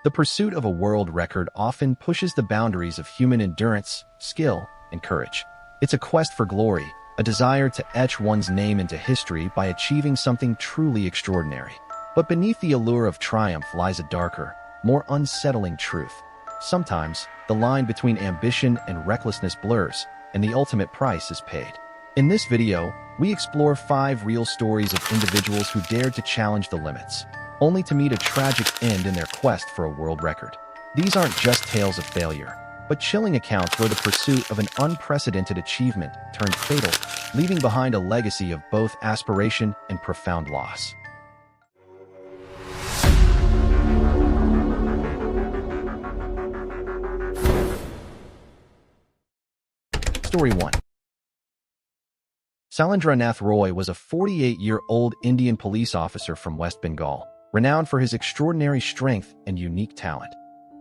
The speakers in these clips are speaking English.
The pursuit of a world record often pushes the boundaries of human endurance, skill, and courage. It's a quest for glory, a desire to etch one's name into history by achieving something truly extraordinary. But beneath the allure of triumph lies a darker, more unsettling truth. Sometimes, the line between ambition and recklessness blurs, and the ultimate price is paid. In this video, we explore 5 real stories of individuals who dared to challenge the limits, only to meet a tragic end in their quest for a world record. These aren't just tales of failure, but chilling accounts where the pursuit of an unprecedented achievement turned fatal, leaving behind a legacy of both aspiration and profound loss. Story 1. Sailendranath Roy was a 48-year-old Indian police officer from West Bengal, renowned for his extraordinary strength and unique talent,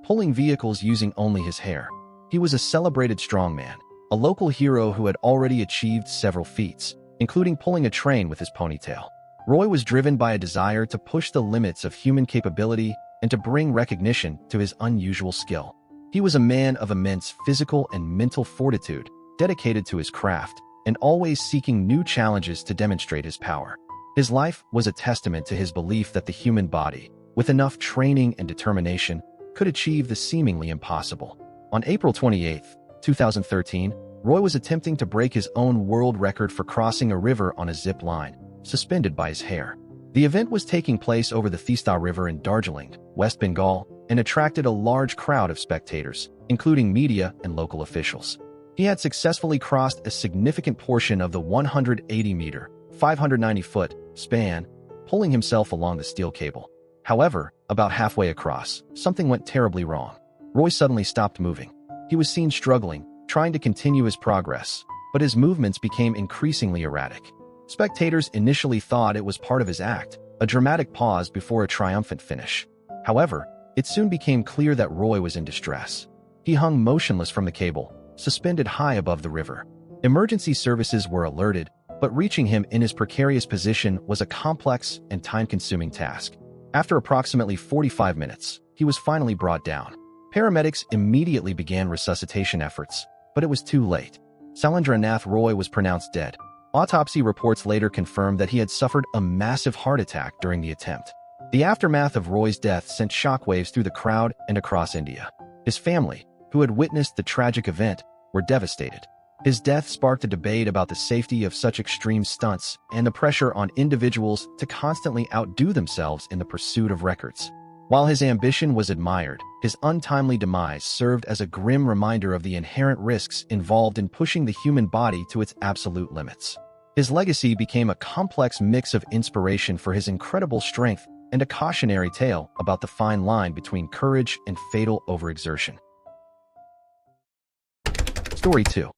pulling vehicles using only his hair. He was a celebrated strongman, a local hero who had already achieved several feats, including pulling a train with his ponytail. Roy was driven by a desire to push the limits of human capability and to bring recognition to his unusual skill. He was a man of immense physical and mental fortitude, dedicated to his craft, and always seeking new challenges to demonstrate his power. His life was a testament to his belief that the human body, with enough training and determination, could achieve the seemingly impossible. On April 28, 2013, Roy was attempting to break his own world record for crossing a river on a zip line, suspended by his hair. The event was taking place over the Teesta River in Darjeeling, West Bengal, and attracted a large crowd of spectators, including media and local officials. He had successfully crossed a significant portion of the 180-meter, 590-foot span, pulling himself along the steel cable. However, about halfway across, something went terribly wrong. Roy suddenly stopped moving. He was seen struggling, trying to continue his progress, but his movements became increasingly erratic. Spectators initially thought it was part of his act, a dramatic pause before a triumphant finish. However, it soon became clear that Roy was in distress. He hung motionless from the cable, suspended high above the river. Emergency services were alerted, but reaching him in his precarious position was a complex and time-consuming task. After approximately 45 minutes, he was finally brought down. Paramedics immediately began resuscitation efforts, but it was too late. Sailendranath Roy was pronounced dead. Autopsy reports later confirmed that he had suffered a massive heart attack during the attempt. The aftermath of Roy's death sent shockwaves through the crowd and across India. His family, who had witnessed the tragic event, were devastated. His death sparked a debate about the safety of such extreme stunts and the pressure on individuals to constantly outdo themselves in the pursuit of records. While his ambition was admired, his untimely demise served as a grim reminder of the inherent risks involved in pushing the human body to its absolute limits. His legacy became a complex mix of inspiration for his incredible strength and a cautionary tale about the fine line between courage and fatal overexertion. Story 2.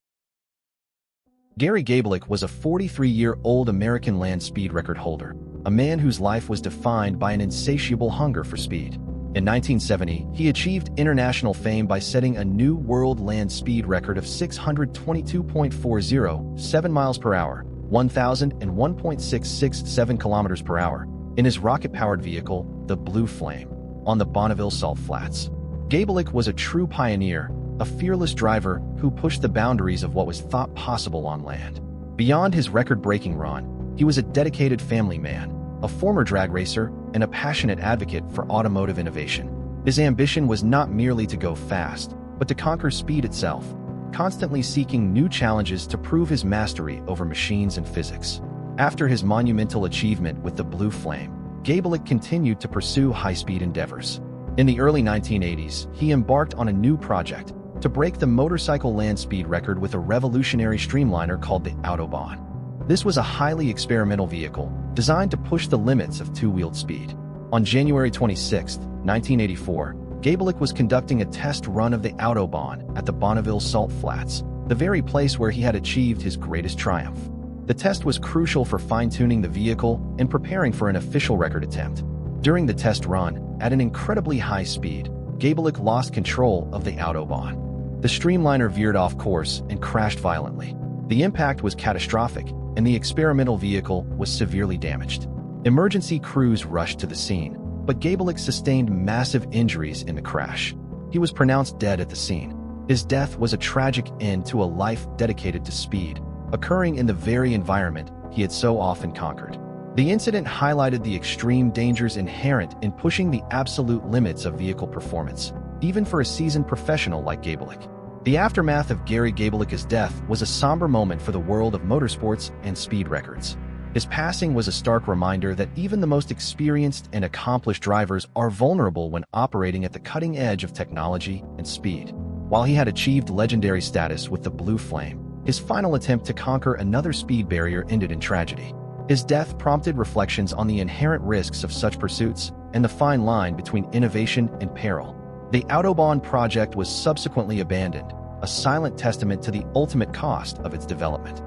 Gary Gabelich was a 43-year-old American land speed record holder, a man whose life was defined by an insatiable hunger for speed. In 1970, he achieved international fame by setting a new world land speed record of 622.40 7 miles per hour, 1,001.667 kilometers per hour, in his rocket-powered vehicle, the Blue Flame, on the Bonneville Salt Flats. Gabelich was a true pioneer, a fearless driver who pushed the boundaries of what was thought possible on land. Beyond his record-breaking run, he was a dedicated family man, a former drag racer, and a passionate advocate for automotive innovation. His ambition was not merely to go fast, but to conquer speed itself, constantly seeking new challenges to prove his mastery over machines and physics. After his monumental achievement with the Blue Flame, Gabelich continued to pursue high-speed endeavors. In the early 1980s, he embarked on a new project to break the motorcycle land speed record with a revolutionary streamliner called the Autobahn. This was a highly experimental vehicle designed to push the limits of two-wheeled speed. On January 26, 1984, Gabelich was conducting a test run of the Autobahn at the Bonneville Salt Flats, the very place where he had achieved his greatest triumph. The test was crucial for fine-tuning the vehicle and preparing for an official record attempt. During the test run, at an incredibly high speed, Gabelich lost control of the Autobahn. The streamliner veered off course and crashed violently. The impact was catastrophic, and the experimental vehicle was severely damaged. Emergency crews rushed to the scene, but Gabelich sustained massive injuries in the crash. He was pronounced dead at the scene. His death was a tragic end to a life dedicated to speed, occurring in the very environment he had so often conquered. The incident highlighted the extreme dangers inherent in pushing the absolute limits of vehicle performance, even for a seasoned professional like Gabelich. The aftermath of Gary Gabelich's death was a somber moment for the world of motorsports and speed records. His passing was a stark reminder that even the most experienced and accomplished drivers are vulnerable when operating at the cutting edge of technology and speed. While he had achieved legendary status with the Blue Flame, his final attempt to conquer another speed barrier ended in tragedy. His death prompted reflections on the inherent risks of such pursuits and the fine line between innovation and peril. The Autobahn project was subsequently abandoned, a silent testament to the ultimate cost of its development.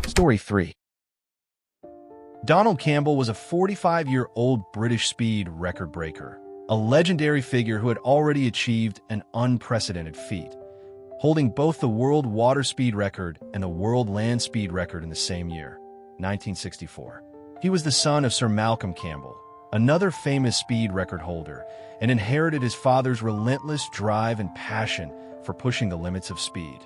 Story 3. Donald Campbell was a 45-year-old British speed record breaker, a legendary figure who had already achieved an unprecedented feat, holding both the world water speed record and the world land speed record in the same year, 1964. He was the son of Sir Malcolm Campbell, another famous speed record holder, and inherited his father's relentless drive and passion for pushing the limits of speed.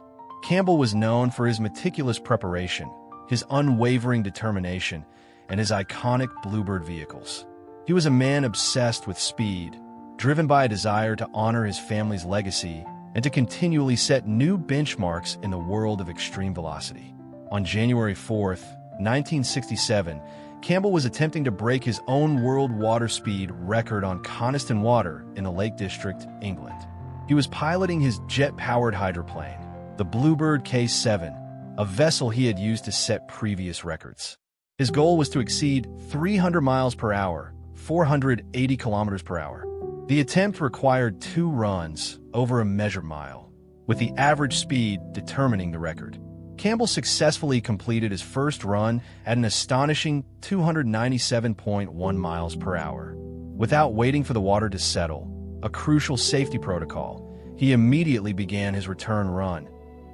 Campbell was known for his meticulous preparation, his unwavering determination, and his iconic Bluebird vehicles. He was a man obsessed with speed, driven by a desire to honor his family's legacy and to continually set new benchmarks in the world of extreme velocity. On January 4, 1967, Campbell was attempting to break his own world water speed record on Coniston Water in the Lake District, England. He was piloting his jet-powered hydroplane, the Bluebird K7, a vessel he had used to set previous records. His goal was to exceed 300 miles per hour, 480 kilometers per hour. The attempt required 2 runs over a measured mile, with the average speed determining the record. Campbell successfully completed his first run at an astonishing 297.1 miles per hour. Without waiting for the water to settle, a crucial safety protocol, he immediately began his return run,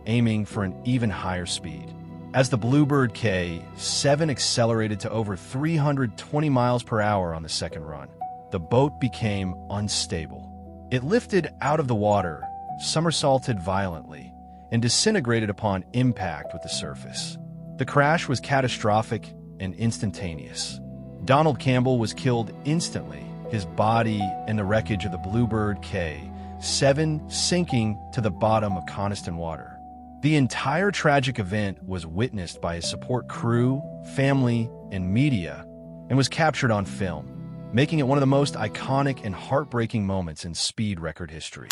aiming for an even higher speed. As the Bluebird K7 accelerated to over 320 miles per hour on the second run, the boat became unstable. It lifted out of the water, somersaulted violently, and disintegrated upon impact with the surface. The crash was catastrophic and instantaneous. Donald Campbell was killed instantly, his body and the wreckage of the Bluebird K7 sinking to the bottom of Coniston Water. The entire tragic event was witnessed by his support crew, family, and media, and was captured on film, making it one of the most iconic and heartbreaking moments in speed record history.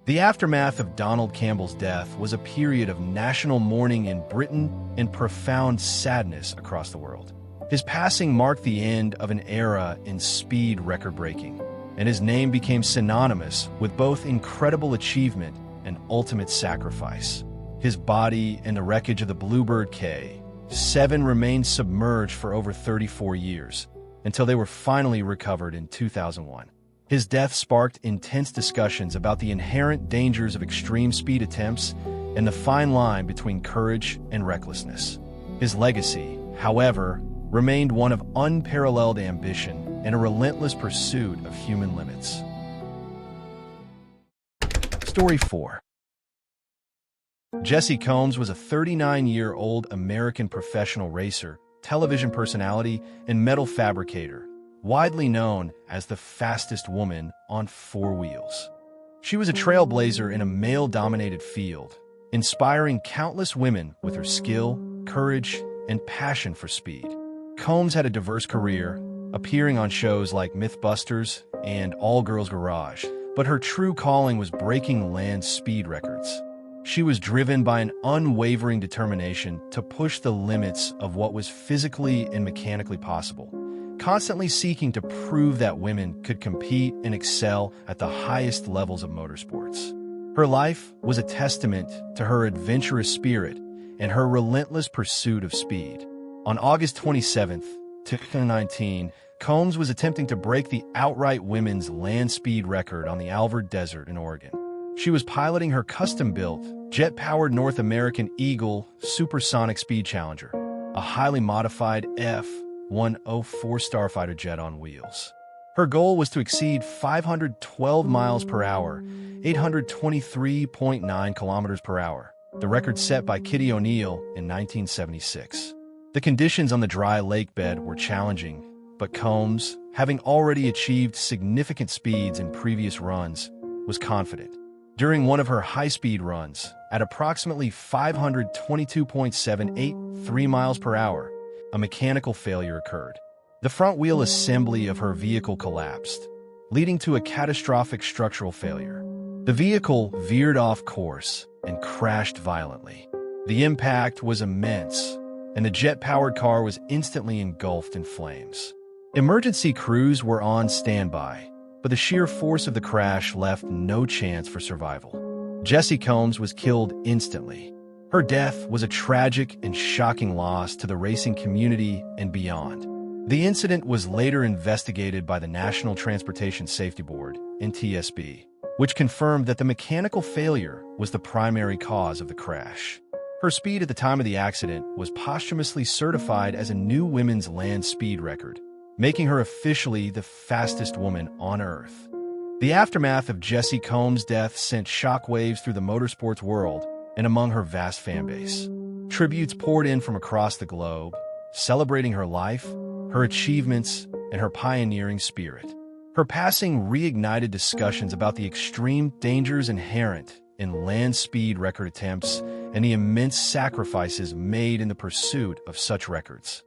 The aftermath of Donald Campbell's death was a period of national mourning in Britain and profound sadness across the world. His passing marked the end of an era in speed record-breaking, and his name became synonymous with both incredible achievement and ultimate sacrifice. His body and the wreckage of the Bluebird K7 remained submerged for over 34 years, until they were finally recovered in 2001. His death sparked intense discussions about the inherent dangers of extreme speed attempts and the fine line between courage and recklessness. His legacy, however, remained one of unparalleled ambition and a relentless pursuit of human limits. Story 4. Jesse Combs was a 39-year-old American professional racer, television personality, and metal fabricator, widely known as the fastest woman on 4 wheels. She was a trailblazer in a male-dominated field, inspiring countless women with her skill, courage, and passion for speed. Combs had a diverse career, appearing on shows like Mythbusters and All Girls Garage, but her true calling was breaking land speed records. She was driven by an unwavering determination to push the limits of what was physically and mechanically possible, constantly seeking to prove that women could compete and excel at the highest levels of motorsports. Her life was a testament to her adventurous spirit and her relentless pursuit of speed. On August 27, 2019, Combs was attempting to break the outright women's land speed record on the Alvord Desert in Oregon. She was piloting her custom-built, jet-powered North American Eagle supersonic speed challenger, a highly modified F-104 starfighter jet on wheels. Her goal was to exceed 512 miles per hour, 823.9 kilometers per hour, the record set by Kitty O'Neill in 1976. The conditions on the dry lake bed were challenging, but Combs, having already achieved significant speeds in previous runs, was confident. During one of her high-speed runs, at approximately 522.783 miles per hour, a mechanical failure occurred. The front wheel assembly of her vehicle collapsed, leading to a catastrophic structural failure. The vehicle veered off course and crashed violently. The impact was immense, and the jet-powered car was instantly engulfed in flames. Emergency crews were on standby, but the sheer force of the crash left no chance for survival. Jessie Combs was killed instantly. Her death was a tragic and shocking loss to the racing community and beyond. The incident was later investigated by the National Transportation Safety Board, NTSB, which confirmed that the mechanical failure was the primary cause of the crash. Her speed at the time of the accident was posthumously certified as a new women's land speed record, making her officially the fastest woman on Earth. The aftermath of Jessie Combs' death sent shockwaves through the motorsports world and among her vast fanbase. Tributes poured in from across the globe, celebrating her life, her achievements, and her pioneering spirit. Her passing reignited discussions about the extreme dangers inherent in land speed record attempts and the immense sacrifices made in the pursuit of such records.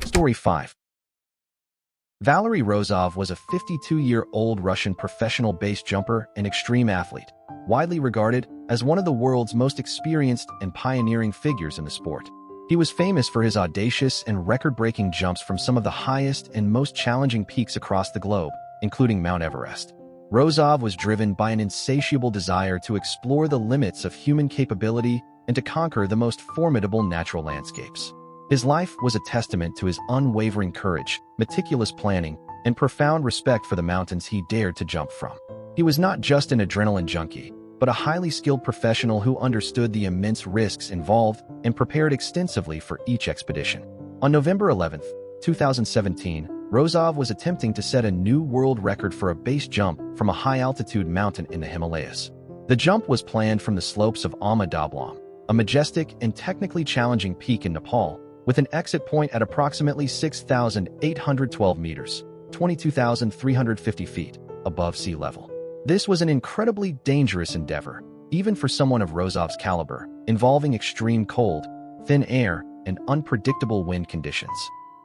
Story 5. Valery Rozov was a 52-year-old Russian professional base jumper and extreme athlete, widely regarded as one of the world's most experienced and pioneering figures in the sport. He was famous for his audacious and record-breaking jumps from some of the highest and most challenging peaks across the globe, including Mount Everest. Rozov was driven by an insatiable desire to explore the limits of human capability and to conquer the most formidable natural landscapes. His life was a testament to his unwavering courage, meticulous planning, and profound respect for the mountains he dared to jump from. He was not just an adrenaline junkie, but a highly skilled professional who understood the immense risks involved and prepared extensively for each expedition. On November 11, 2017, Rozov was attempting to set a new world record for a base jump from a high-altitude mountain in the Himalayas. The jump was planned from the slopes of Ama Dablam, a majestic and technically challenging peak in Nepal, with an exit point at approximately 6,812 meters, 22,350 feet, above sea level. This was an incredibly dangerous endeavor, even for someone of Rozov's caliber, involving extreme cold, thin air, and unpredictable wind conditions.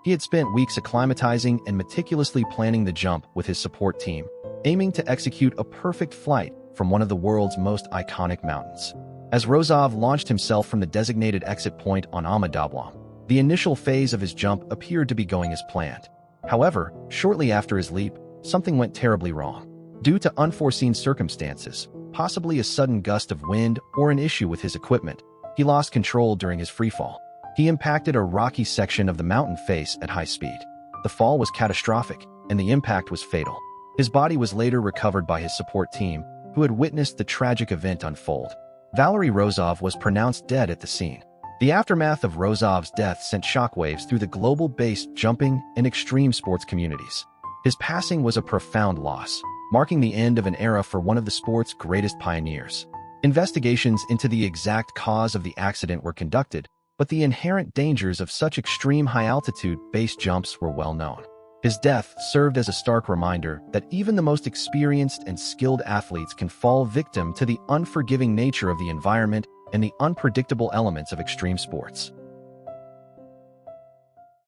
He had spent weeks acclimatizing and meticulously planning the jump with his support team, aiming to execute a perfect flight from one of the world's most iconic mountains. As Rozov launched himself from the designated exit point on Ama Dablam, the initial phase of his jump appeared to be going as planned. However, shortly after his leap, something went terribly wrong. Due to unforeseen circumstances, possibly a sudden gust of wind or an issue with his equipment, he lost control during his freefall. He impacted a rocky section of the mountain face at high speed. The fall was catastrophic, and the impact was fatal. His body was later recovered by his support team, who had witnessed the tragic event unfold. Valery Rozov was pronounced dead at the scene. The aftermath of Rozov's death sent shockwaves through the global base jumping and extreme sports communities. His passing was a profound loss, marking the end of an era for one of the sport's greatest pioneers. Investigations into the exact cause of the accident were conducted, but the inherent dangers of such extreme high-altitude base jumps were well known. His death served as a stark reminder that even the most experienced and skilled athletes can fall victim to the unforgiving nature of the environment and the unpredictable elements of extreme sports.